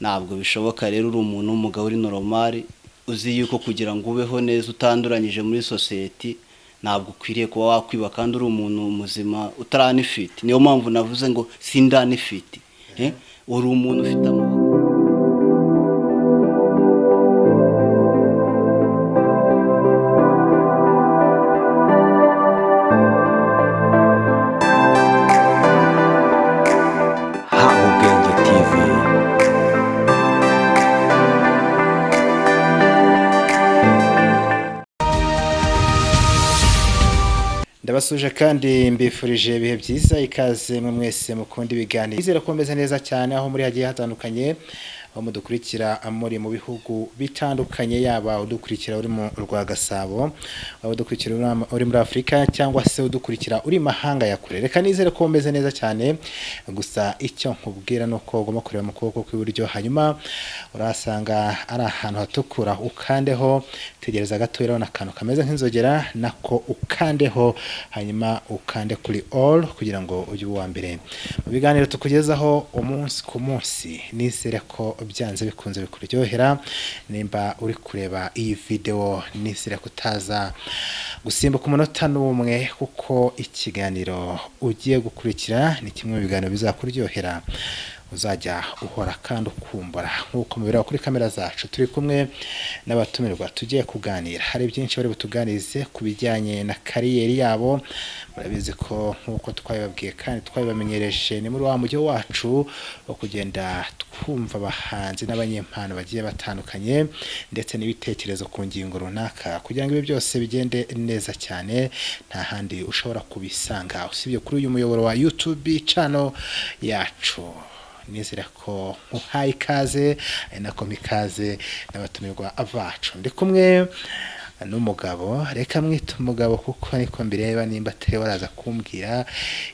ntabwo bishoboka rero uri umuntu w'umugabo uri normal uzi yuko kugira ngo ubeho neza utanduranyije muri society ntabwo ukwiriye kuba wakwiba kandi uri umuntu muzima utari unfeat. Niyo mpamvu navuze ngo sindi unfeat. Uri umuntu ufite ndabasuje kandi mbifurije ibihe byiza ikaze mu mwese mukunda ibiganiro izera komeza neza cyane aho muri hagiye hatandukanye aho mudukurikira muri mu bihugu bitandukanye yaba udukurikira uri mu rwa Gasabo aho udukurikira uri muri Afrika cyangwa se udukurikira uri mahanga ya kure. Reka nizere ko komeza neza cyane gusa icyo nkubwira nuko ugomba kureba mu kuboko kw'iburyo hanyuma urasanga ari ahantu hatukura ukandeho tegereza gato rero nakantu kameze nk'inzogera nako ukandeho hanyuma ukande kuri all kugira ngo ujye uwa mbere mu biganiro tukugezaho umunsi ku munsi. Nizere ko byanze bikunze bikuryohera nimba uri kureba iyi video nizere kutaza gusimbuka umunota n'umwe kuko ikiganiro ugiye gukurikira ni kimwe mu biganiro bizakuryohera uzajya uhora kandi ukumbura nkuko mubira kuri kamera zacu turi kumwe n'abatumirwa tugiye kuganira. Hari byinshi bari butuganize kubijyanye na kariyeri yabo. Murabizi ko nkuko twabibabwiye kandi twabibamenyereje ni muri wa mujyi wacu wo kugenda twumva abahanzi n'abanyempano bagiye batandukanye ndetse n'ibitekerezo ku ngingo runaka kugira ngo ibi byose bigende neza cyane nta handi ushobora kubisanga usibye kuri uyu muyoboro wa YouTube channel yacu. Nizera ko muhaye ikaze nako mikaze n'abatumirwa bacu. Ndi kumwe n'umugabo, reka mwita umugabo kuko niko mbireba nimba atari waraza kumbwira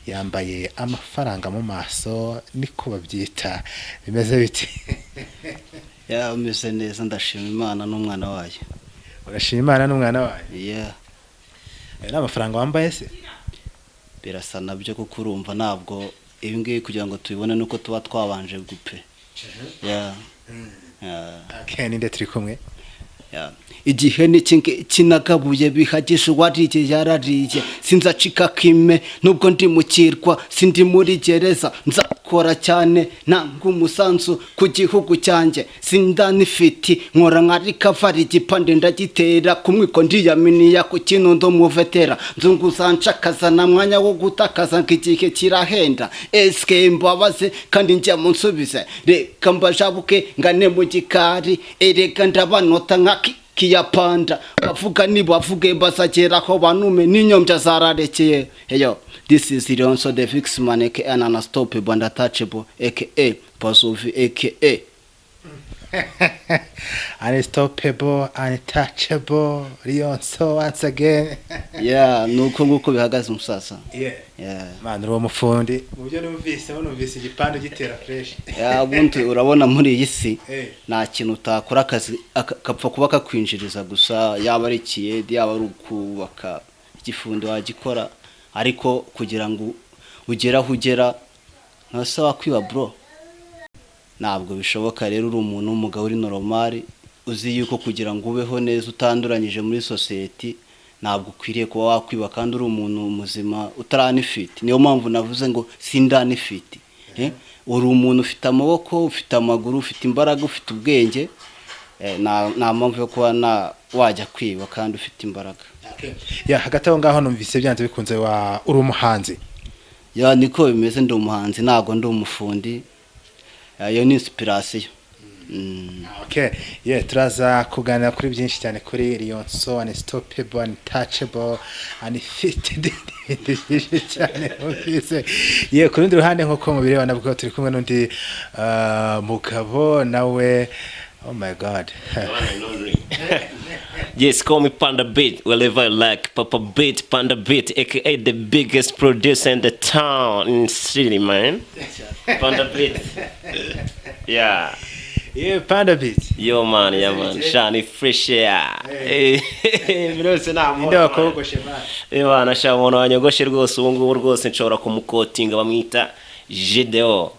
yambaye amafaranga mu maso niko babyita. Bimeze biti? Ya umeze neza ndashima Imana n'umwana wayo. Urashima Imana n'umwana wayo? Yeah. N'amafaranga wambaye se? Birasa nabyo kuko urumva ntabwo ibi ngibi kugira ngo tubibone nuko tuba twabanje gupe. Yeah. Okay, ninde turi kumwe? Yeah. Igihe n'iki kinagabuye bihagije warije yarariye sinzacika kime nubwo ndi mukirwa sindi muri gereza nzakora cyane nanga umusanzu ku gihugu cyanjye sindani fiti nkora nkarika vari igipande ndagitera kumwiko ndiyaminiya ku kinundo mu vetera nzunguza nshakaza na mwanya wo gutakaza nk'igihe kirahenda eske mbabaze kandi njya munsubize reka mbajabuke ngane mu gikari ereka ndabanota nkaki kia panda bavuga ni bavuge basageraho banume n'inyombya zararekeye. Heyo, this is Lionson the fix man aka unstoppable and untouchable aka Pasovi aka unstoppable untouchable Lionson once again. Yeah, nuko nguko bihagaze umusasa. Yeah. Man ro mufundi mubyo numvise igipande gitera fresh. Yeah, buntu urabona muri iyi si nta kintu utakora akazi kapfa kuba kakwinjiriza gusa yaba ari kiyedi yaba ari ukubaka igifundo wagikora ariko kugira ngo ugera ntasaba kwiba bro. Ntabwo bishoboka rero uri umuntu w'umugabo uri normal uzi yuko kugira ngo ubeho neza utanduranyije muri society ntabwo ukwiriye kuba wakwiba kandi uri umuntu muzima utari unfeat. Niyo mpamvu navuze ngo sindi unfeat. Uri umuntu ufite amaboko ufite amaguru ufite imbaraga ufite ubwenge nta mpamvu yo kuba wajya kwiba kandi ufite imbaraga. Yeah, hagati aho ngaho numvise byanze bikunze wa uri umuhanzi. Yeah, niko bimeze ndi umuhanzi ntago ndi umufundi. Yo ni inspiration. Okay, yeah, turaza kuganira kuri byinshi cyane kuri Lionson unstoppable untouchable unfeat cyane ofise. Yeah, ku rundi ruhande nko mubireba nabwo turi kumwe n'undi mugabo nawe. Oh my God. Yes, call me Panda Beat, wherever you like. Papa Beat, Panda Beat, aka the biggest producer in the town, in the city, man. Panda Beat. Yeah. Yeah, Panda Beat. Yo, man, yeah, man. Shiny fresh air. Hey. Birose na mo. Ndio kogoshe man. Ewa nasha umuntu wanyogoshe rwose ubu ngubu rwose nshobora kumukotinga bamwita Gedeo.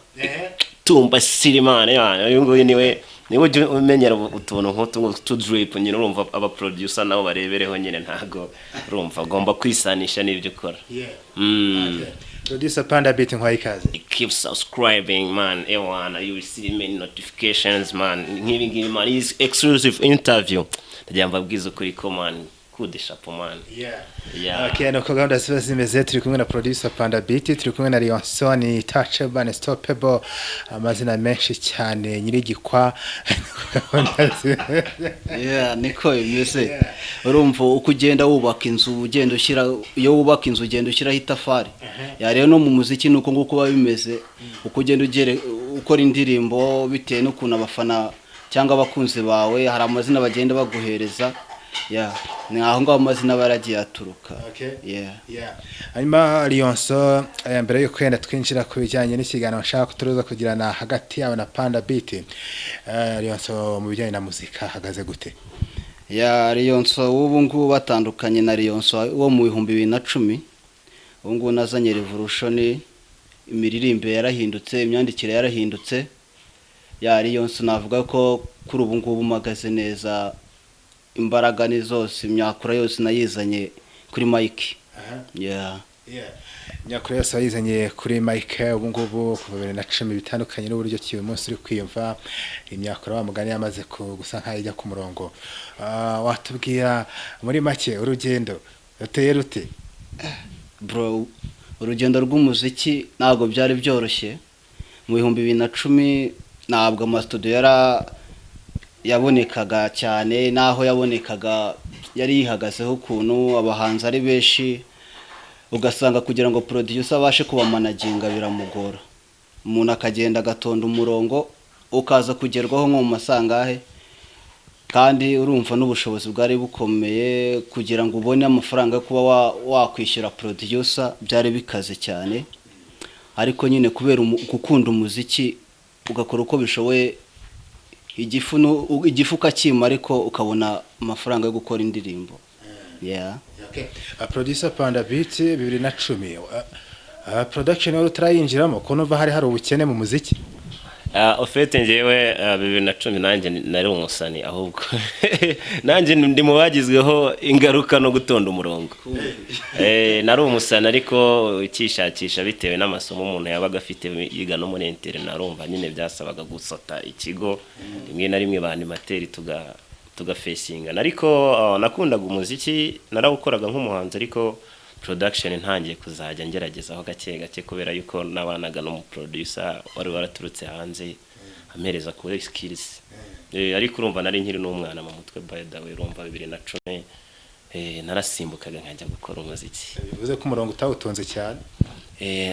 tumba sirimane yana uyu nguyu niwe ujye umenyera utuntu nk'utu drip nyine urumva aba producer nabo barebereho nyine ntago urumva agomba kwisanisha n'ibyo ukora. Producer Panda Beat nk'ayikaze. Keep subscribing man, ewana you will see many notifications man. Ngibi man is exclusive interview. Ndagira mbabwiza ukuri ko man kudisha po man. Okay, no gahunda ziba zimeze turi kumwe na producer Panda Beat, turi kumwe na Lionson, touchable and stoppable, amazina menshi cyane nyirigikwa. Niko bimeze. Urumva uko ugenda wubaka inzu ugenda ushyira iyo wubaka inzu ugenda ushyiraho itafari. Rero no mu muziki nuko nguko babimeze. Uko ugenda ukora indirimbo bitewe n'ukuntu abafana cyangwa abakunzi bawe hari amazina bagenda baguhereza. Ni aho ngaho amazina baragiye aturuka. Hanyuma Lionson, mbere yuko yenda twinjira ku bijyanye n'ikiganiro nshaka kuturuza kugirana hagati yawe na Panda Beat, Lionson mu bijyanye na muzika hagaze gute? Lionson ubu ngubu batandukanye na Lionson wo mu 2010. Ubu ngubu nazanye revolution, imiririmbo yarahindutse, imyandikire yarahindutse. Lionson navuga ko kuri ubu ngubu magaze neza, imbaraga ni zose, imyakura yose nayizanye kuri mic. Imyakura yose wayizanye kuri mic ubu ngubu kuva 2010 bitandukanye n'uburyo kiwe munsi uri kwiyumva, imyakura wa mugani yamaze gusa nk'ayijya ku murongo. Watubwira muri make urugendo ruteye rute? Bro, urugendo rw'umuziki ntago byari byoroshye. Mu 2010 ntabwo amastudio yabonekaga cyane, naho yabonekaga yari yihagazeho ukuntu abahanzi ari benshi, ugasanga kugira ngo producer abashe kuba managinga biramugora. Umuntu akagenda agatonda umurongo ukaza kugerwaho nko mu masangahe, kandi urumva n'ubushobozi bwari bukomeye kugira ngo ubone amafaranga yo kuba wakwishyura producer byari bikaze cyane. Ariko nyine kubera gukunda umuziki ugakora uko bishoboye, igifu kakima ariko ukabona amafaranga yo gukora indirimbo. Producer Panda Beat 2010, production wari utarayinjiramo ko numva hari ubukene mu muziki? Ofete ngewe 2010 nanjye nari umusani, ahubwo nanjye ndi mu bagizweho ingaruka no gutonda umurongo. Nari umusani ariko ikishakisha bitewe n'amasomo umuntu yabaga afite yiga no muri interne, narumva nyine byasabaga gusota ikigo rimwe na rimwe banimateri tugafacinga. Ariko nakundaga umuziki, narawukoraga nk'umuhanzi, ariko production ntangiye kuzajya ngeragezaho gake kubera yuko nabanaga no mu producer wari waraturutse hanze amereza kuri skills. Ariko urumva nari nkiri n'umwana mu mutwe, by the way urumva 2010 narasimbukaga nkajya gukora umuziki. Bivuze ko umurongo utawutonze cyane?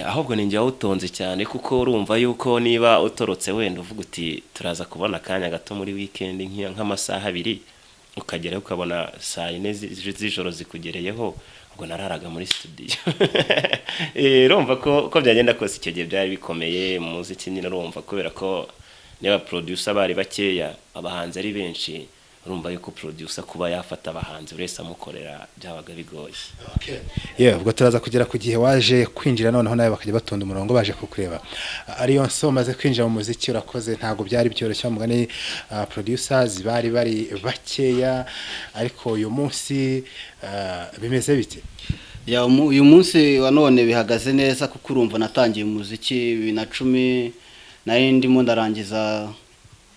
Ahubwo ninjye wawutonze cyane, kuko urumva yuko niba utorotse wenda uvuga uti turaza kubona akanya gato muri weekend nk'amasaha 2 ukagera ukabona saa 4 z'ijoro zikugereyeho, ubwo nararaga muri studio. Urumva ko byagenda kose icyo gihe byari bikomeye mu muziki nyine, urumva kubera ko niba producer bari bakeya abahanzi ari benshi, urumva yuko producer kuba yafata abahanzi wese amukorera byabaga bigoye. Ubwo turaza kugera ku gihe waje kwinjira noneho nawe bakajya batonda umurongo baje kukureba. Lionson maze kwinjira mu muziki urakoze, ntago byari byoroshye mugani, producers bari bakeya, ariko uyu munsi bimeze bite? Uyu munsi wa none bihagaze neza, kuko urumva natangiye umuziki 2010, nari ndimo ndarangiza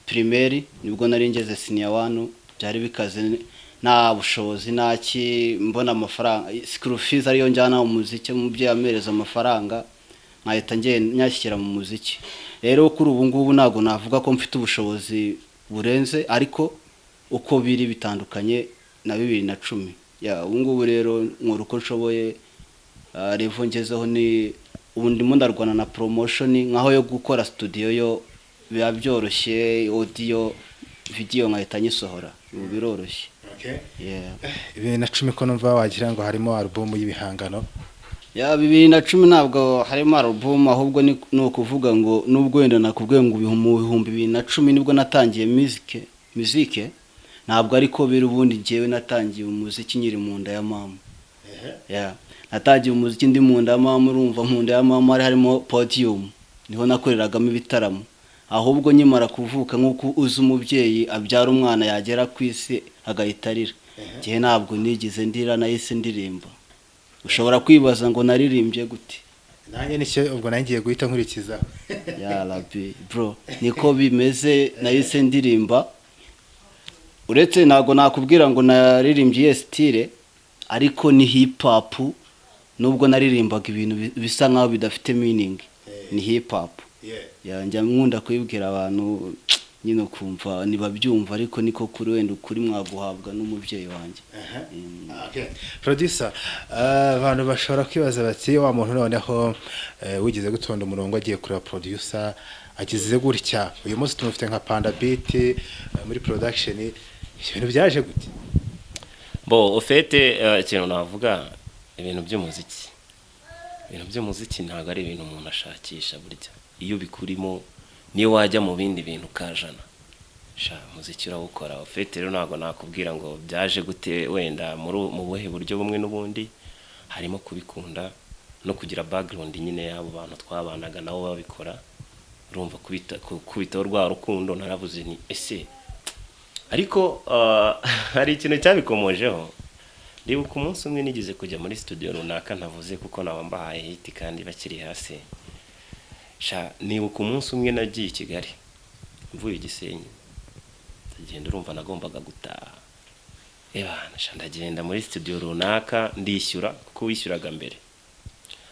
primaire, nibwo nari ngeze senior 1, byari bikaze nta bushobozi naki, mbona amafaranga school fees ariyo njyana umuziki, umubyeyi amereza amafaranga nkahita nyashyira mu muziki. Rero kuri ubu ngubu ntago navuga ko mfite ubushobozi burenze, ariko uko biri bitandukanye na 2010. Ubu ngubu rero nkora uko nshoboye, revo ngezeho ni ubu ndimo ndarwana na promotion nkaho yo gukora studio yo biba byoroshye, audio video nkahita nyisohora, ubu biroroshye. 2010 ko numva wagira ngo harimo album y'ibihangano? 2010 ntabwo harimo album, ahubwo ni ukuvuga ngo nubwo wenda nakubwiye ngo mu 2010 nibwo natangiye music, ntabwo ariko biri ubundi ngewe natangiye umuziki nyiri mu nda ya mama. Natangiye umuziki ndi mu nda ya mama, urumva mu nda ya mama harimo podium, niho nakoreragamo ibitaramo. ahubwo nyimara kuvuka nk'uko uzi umubyeyi abyara umwana yagera ku isi agahita arira gihe ntabwo nigize ndira nahise ndirimba ushobora kwibaza ngo naririmbye gute nanjye nicyo ubwo nangiye guhita nkurikizaho ya rabi bro niko bimeze nahise ndirimba uretse ntabwo nakubwira ngo naririmbye style ariko ni hip hop nubwo naririmbaga ibintu bisa nkaho bidafite meaning ni hip hop njya nkunda kuyibwira abantu nyine kumva nibabyumva ariko niko kuri wenda ukuri mwaguhabwa n'umubyeyi wanjye. Producer abantu bashobora kwibaza bati wa muntu noneho wigeze gutonda umurongo agiye kureba producer agize gutya uyu munsi tumufite nka Panda Beat muri production ibintu byaje gute bo ofete ikintu navuga ibintu by'umuziki ntabwo ari ibintu umuntu ashakisha burya iyo bikurimo niyo wajya mu bindi bintu kajana muziki urawukora ofete rero ntabwo nakubwira ngo byaje gute wenda mu buhe buryo bumwe n'ubundi harimo kubikunda no kugira background nyine y'abo bantu twabanaga nabo babikora urumva kubitaho rwa rukundo naravuze ni ese ariko hari ikintu cyabikomojeho ndibuka umunsi umwe nigeze kujya muri studio runaka ntavuze kuko nabambahaye hit kandi bakiri hasi nibuka umunsi umwe nagiye i Kigali mvuye Gisenyi ndagenda urumva nagombaga gutaha ndagenda muri studio runaka ndishyura kuko wishyuraga mbere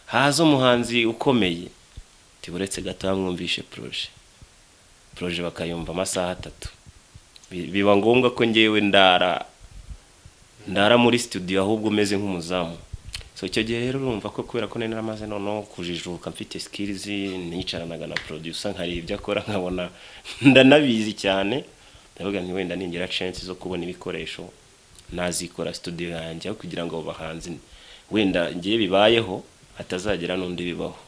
haza umuhanzi ukomeye tiburetse gato bamwumvishe projet bakayumva amasaha 3 biba ngombwa ko ngewe ndara muri studio ahubwo umeze nk'umuzamu so icyo gihe rero urumva ko kubera ko nari naramaze noneho kujijuka mfite skills nicaranaga na producer nkari ibyo akora nkabona ndanabizi cyane ndavuga nti wenda ningira chance zo kubona ibikoresho nazikora studio yanjye kugira ngo bahanzi wenda ngiye bibayeho atazagera n'undi bibaho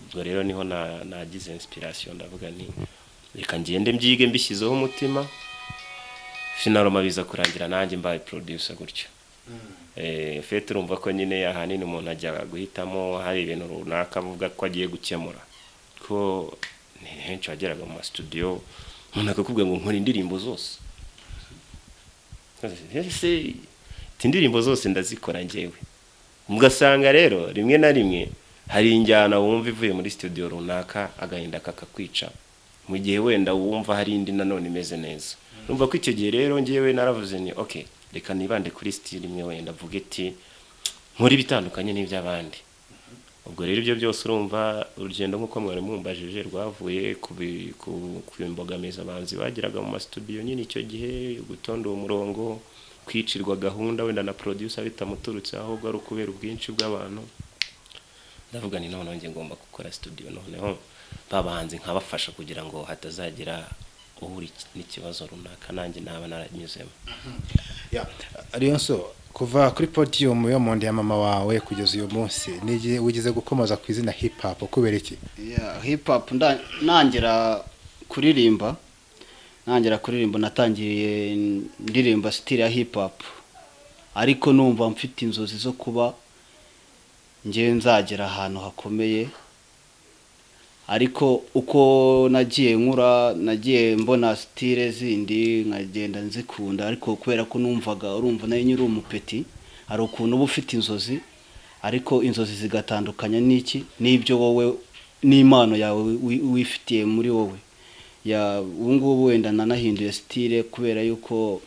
ubwo rero niho nagize inspiration ndavuga nti reka ngende mbyige mbishyizeho umutima finaloma biza kurangira nanjye mbaye producer gutyo fete urumva ko nyine ahanini umuntu ajya guhitamo hari ibintu runaka avuga ko agiye gukemura ko ni henshi wageraga mu studio umuntu akakubwira ngo nkora indirimbo zose ese indirimbo zose ndazikora ngewe mugasanga rero rimwe na rimwe hari injyana wumva ivuye muri studio runaka agahinda kakakwica mu gihe wenda wumva hari indi nanone imeze neza urumva ko icyo gihe rero ngewe naravuze ni okay reka nibande kuri style imwe wenda mvuge ati nkora bitandukanye n'iby'abandi ubwo rero ibyo byose urumva urugendo nk'uko mwari mumbajije rwavuye ku imbogamizi abanzi bagiraga mu studio nyine icyo gihe gutonda umurongo kwicirwa gahunda wenda na producer bitamuturutse ahubwo ari ukubera ubwinshi bw'abantu ndavuga ni none nge ngomba gukora studio noneho babanze nkabafasha kugira ngo hatazagira uhuri n'ikibazo runaka nanjye naba naranyuzemo. Lionson kuva kuri podium yo mu ndi ya mama wawe kugeza uyu munsi nige wigize gukomoza ku izina hip hop kubera iki? Hip hop nangira kuririmba natangiye ndirimba style ya hip hop ariko numva mfite inzozi zo kuba ngiye nzagera ahantu hakomeye ariko uko nagiye mbona style zindi nkagenda nzikunda ariko kubera ko numvaga urumva nayo nyiri umupeti ari ukuntu uba ufite inzozi ariko inzozi zigatandukanya n'ibyo wowe n'impano yawe wifitiye muri wowe ubu ngubu wenda nanahinduye style kubera yuko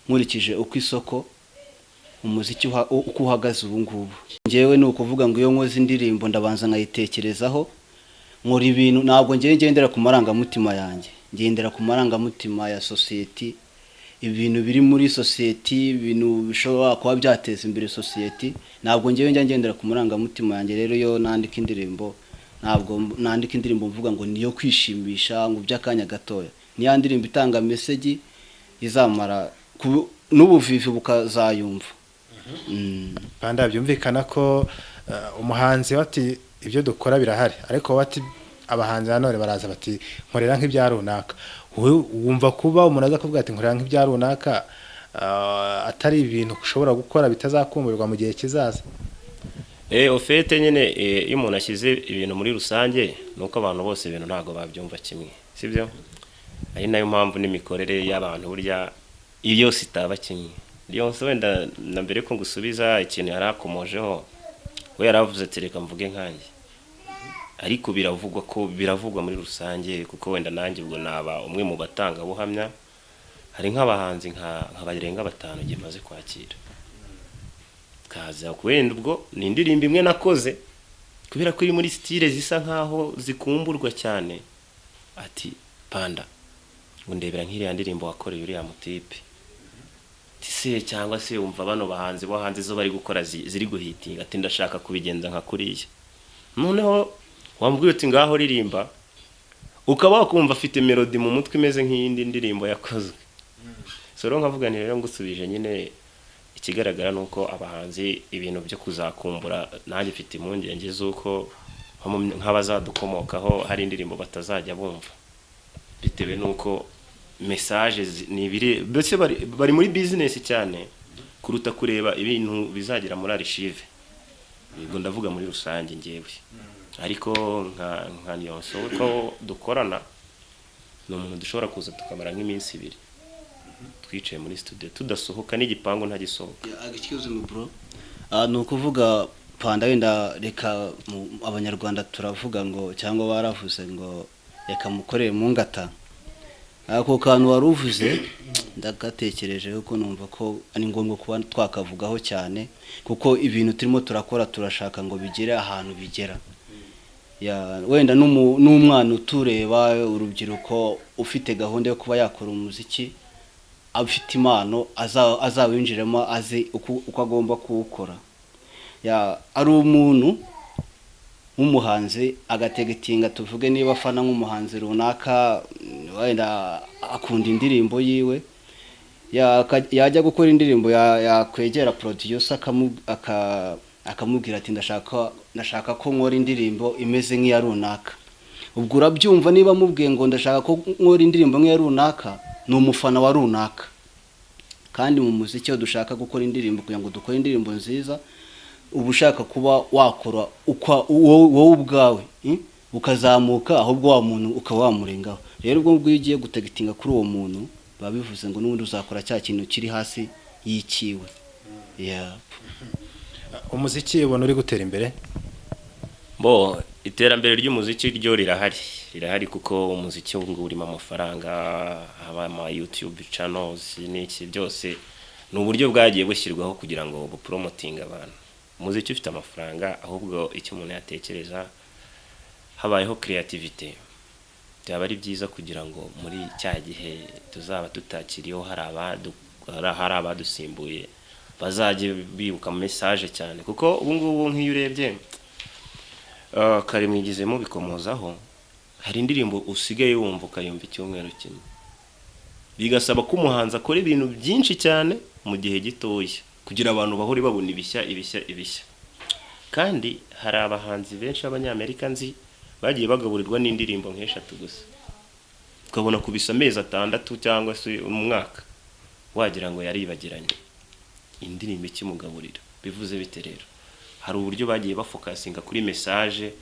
nkurikije uko isoko umuziki uko uhagaze ubu ngubu ngewe ni ukuvuga ngo iyo nkoze indirimbo ndabanza nkayitekerezaho nkora ibintu ntabwo ngendera ku marangamutima yanjye ngendera ku marangamutima ya society ibintu biri muri society ibintu bishobora kuba byateza imbere society ntabwo ngendera ku marangamutima yanjye rero yo nandika indirimbo ntabwo nandika indirimbo mvuga ngo niyo kwishimisha ngo by'akanya gatoya niya ndirimbo itanga message izamara n'ubuvivi bukazayumva. Panda byumvikana ko umuhanzi wati ibyo dukora birahari ariko wati abahanzi nanone baraza bati nkorera nk'ibya runaka wumva kuba umuntu aza kuvuga ati nkorera nk'ibya runaka atari ibintu ushobora gukora bitazakumburirwa mu gihe kizaza? Ofete nyine iyo umuntu ashyize ibintu muri rusange nuko abantu bose ibintu ntago babyumva kimwe sibyo ari nayo mpamvu n'imikorere y'abantu burya iyo yose itaba kimwe Lionson wenda na mbere ko ngusubiza ikintu yarakomojeho we yaravuze ati reka mvuge nkanjye ariko biravugwa muri rusange kuko wenda nanjye ubwo naba umwe mu batanga buhamya hari nk'abahanzi barenga 5 giye maze kwakira kaza kwenda ubwo ni indirimbo imwe nakoze kubera ko iri muri style zisa nkaho zikumburwa cyane ati panda ngo ndebera nk'iriya ndirimbo wakoreye uriya mutipe tise cyangwa se umva bano bahanzi bo hanze zo bari gukora ziri guhitinga ati ndashaka kubigenza nka kuriya noneho wambwiye uti ngaho ririmba ukaba wakumva afite melody mu mutwe imeze nk'iyindi ndirimbo yakozwe so rero nkavuga nti rero ngusubije nyine ikigaragara nuko abahanzi ibintu byo kuzakumbura nanjye mfite impungenge z'uko nk'abazadukomokaho hari indirimbo batazajya bumva bitewe nuko message nibire bose bari muri business cyane kuruta kureba ibintu bizagira muri archive ubwo ndavuga muri rusange ngewe ariko nka Lionson ko dukorana no umuntu dushobora kuza tukamara nk'iminsi 2 twicaye muri studio tudasohoka n'igipangu ntagisohoka excuse me bro nuko kuvuga panda wenda reka abanyarwanda turavuga ngo cyangwa baravuze ngo reka mukorere mu ngata ako kantu waruvuze ndagatekereje ko numva ko ari ngombwa kuba twakavugaho cyane kuko ibintu turimo turakora turashaka ngo bigere ahantu bigera ya wenda n'umwana utureba urubyiruko ufite gahunda yo kuba yakora umuziki afite impano azawinjiremo azi uko agomba kuwukora ya ari umuntu nk'umuhanzi agategetinga tuvuge niba afana nk'umuhanzi runaka wenda akunda indirimbo yiwe yajya gukora indirimbo yakwegera producer akamubwira ati ndashaka ko nkora indirimbo imeze nk'iya runaka ubwo urabyumva niba mubwiye ngo ndashaka ko nkora indirimbo nk'iya runaka ni umufana wa runaka kandi mu muziki dushaka gukora indirimbo kugira ngo dukore indirimbo nziza uba ushaka kuba wakora wowe ubwawe ukazamuka ahubwo wa muntu ukaba wamurengaho rero ubwo ngubwo ugiye gutegitinga kuri uwo muntu babivuze ngo n'ubundi uzakora cya kintu kiri hasi yikiwe umuziki ubona uri gutera imbere iterambere ry'umuziki ryo rirahari kuko umuziki ngo urimo amafaranga haba ama YouTube channels n'iki byose n'uburyo bwagiye bushyirwaho kugira ngo bupromoting abantu umuziki ufite amafaranga ahubwo icyo umuntu yatekereza habayeho creativity byaba ari byiza kugira ngo muri cya gihe tuzaba tutakiriho hari abadusimbuye bazajye bibuka message cyane kuko ubu ngubu nk'iyo urebye kare mwigizemo bikomozaho hari indirimbo usigaye wumva ukayumva icyumweru kimwe bigasaba ko umuhanzi akora ibintu byinshi cyane mu gihe gitoya kugira abantu bahore babona ibishya kandi hari abahanzi benshi b'abanyamerika nzi bagiye bagaburirwa n'indirimbo nk'eshatu gusa ukabona kubisa amezi 6 cyangwa se umwaka wagira ngo yaribagiranye indirimbo ikimugaburira bivuze bite rero hari uburyo bagiye bafokasinga kuri message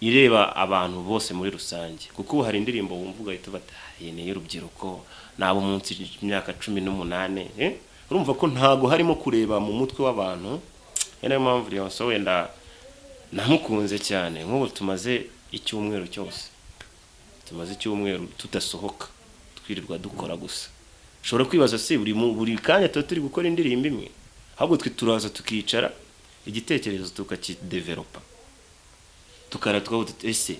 ireba abantu bose muri rusange kuko hari indirimbo wumvuga ahita batahene y'urubyiruko nabo munsi imyaka 18 urumva ko ntago harimo kureba mu mutwe w'abantu nayo mpamvu Lionson wenda namukunze cyane nk'ubu tumaze icyumweru cyose tudasohoka twirirwa dukora gusa ushobora kwibaza se buri kanya turi gukora indirimbo imwe ahubwo twe turaza tukicara igitekerezo tukakidevelopa tukaratwa ese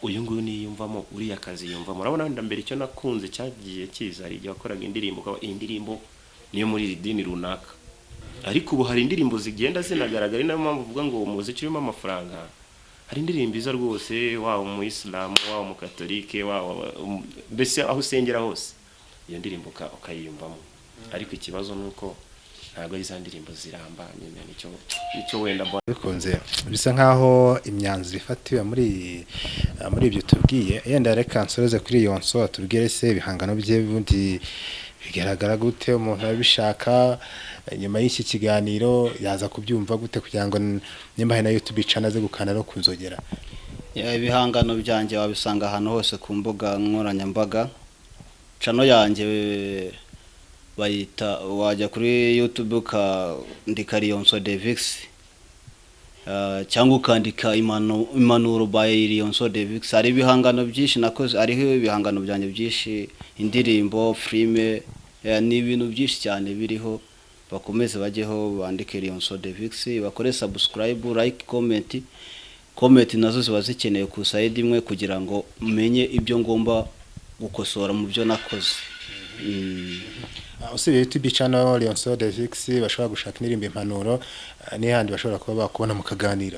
uyu nguyu niyumvamo uriya kazi yumvamo urabona wenda mbere icyo nakunze cyagiye kiza ari yakoraga indirimbo kaba indirimbo niyo muri ridini runaka ariko ubu hari indirimbo zigenda zinagaragara nayo mpamvu uvuga ngo umuziki urimo amafaranga hari indirimbo iza rwose waba mu Islam waba mu Katolike waba mbese aho usengera hose iyo ndirimbo ukayiyumvamo ariko ikibazo nuko ntago iza ndirimbo ziramba nyine nicyo wenda bikunze bisa nkaho imyanzuro ifatiwe muri ibyo tubwiye yenda reka nsoreze kuri Lionson atubwire se ibihangano bye bundi bigaragara gute umuntu abishaka nyuma y'iki kiganiro yaza kubyumva gute kugira ngo nimba hari na YouTube channel ze gukana no kunzogera ibihangano byanjye wabisanga ahantu hose ku mbuga nkoranyambaga. Channel yanjye bayita, wajya kuri YouTube ukandika Lionson Devix, cyangwa ukandika impanuro by Lionson Devix. Hari ibihangano byinshi nakoze, ariho ibihangano byanjye byinshi, indirimbo, filime, ni ibintu byinshi cyane biriho. Bakomeze bajyeho bandike Lionson Devix, bakore subscribe, like, comment nazo ziba zikeneye ku side imwe kugira ngo menye ibyo ngomba gukosora mu byo nakoze. Usibye YouTube channel Lionson Devix bashobora gushaka indirimbo impanuro, n'ihandi bashobora kuba bakubona mukaganira.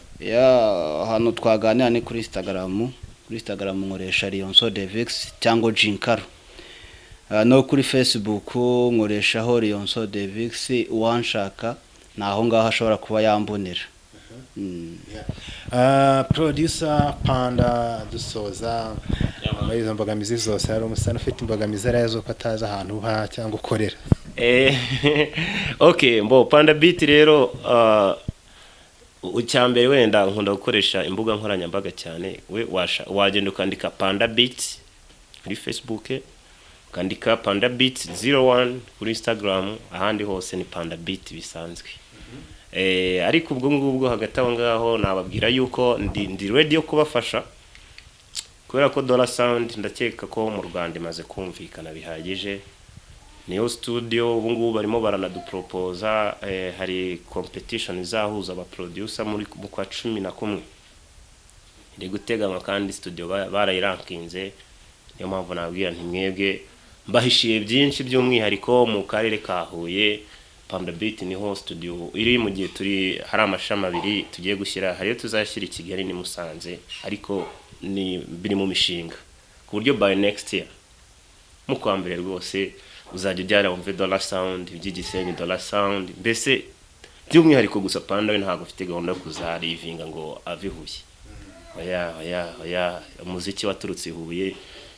Hano twaganira ni kuri Instagram. Kuri Instagram nkoresha Lionson Devix cyangwa Jinkaro. No kuri Facebook nkoreshaho Lionson Devix, uwanshaka naho ngaho ashobora kuba yambonera. Producer Panda dusoza muri izo mbogamizi zose, hari umusana ufite imbogamizi arazo ko ataza ahantu ha cyangwa ukorera. Okay, mbo Panda Beat rero ucyambere wenda nkunda gukoresha imbuga nkoranyambaga cyane. We wagenda ukandika Panda Beat kuri Facebook, ukandika Panda Beat 01 kuri Instagram, ahandi hose ni Panda Beat bisanzwe. Ariko ubwo ngubwo hagati aho ngaho nababwira yuko ndi ready yo kubafasha, kubera ko Dollar Sound ndakeka ko mu Rwanda imaze kumvikana bihagije. Niyo studio ubu ngubu barimo baranadupropose, hari competition izahuza aba producer muri mu kwa 11 iri guteganywa, kandi studio barayirankinze. Niyo mpamvu nabwira nti mwebwe mbahishiye byinshi by'umwihariko mu karere ka Huye. Panda Beat niho studio iri, mu gihe turi hari amashami abiri tugiye gushyira, hariyo tuzashyira i Kigali ni Musanze, ariko ni biri mu mishinga ku buryo by next year mu kwambere rwose uzajya ujyana wumve Dollar Sound, by'igisenyi Dollar Sound, mbese by'umwihariko gusa Panda we ntabwo ufite gahunda yo kuzarivinga ngo avihuye. Oya, umuziki waturutse Huye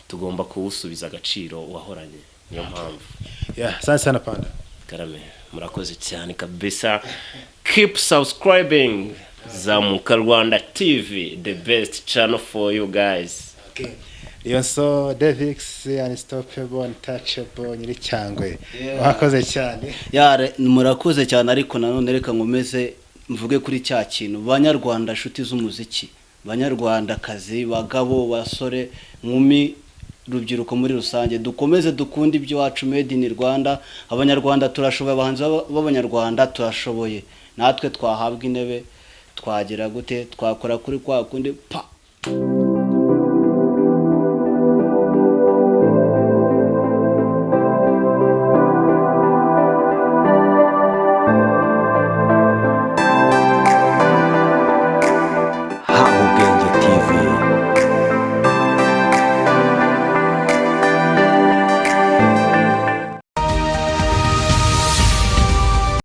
tugomba kuwusubiza agaciro wahoranye. Niyo mpamvu sana Panda. Karame, murakoze cyane kabisa. Keep subscribing Zamuka Rwanda TV, the best channel for you guys. Okay. Lionson Devix, unstoppable, untouchable, nyiri cyangwe. Murakoze cyane. Murakoze cyane, ariko nanone reka ngomeze mvuge kuri cya kintu. Banyarwanda shuti z'umuziki, Banyarwanda kazi, bagabo, basore, nkumi, rubyiruko muri rusange, dukomeze dukunda ibyo wacu made in Rwanda. Abanyarwanda turashoboye, abahanzi b'Abanyarwanda turashoboye. Natwe twahabwa intebe, twagira gute, twakora kuri kwa kundi pa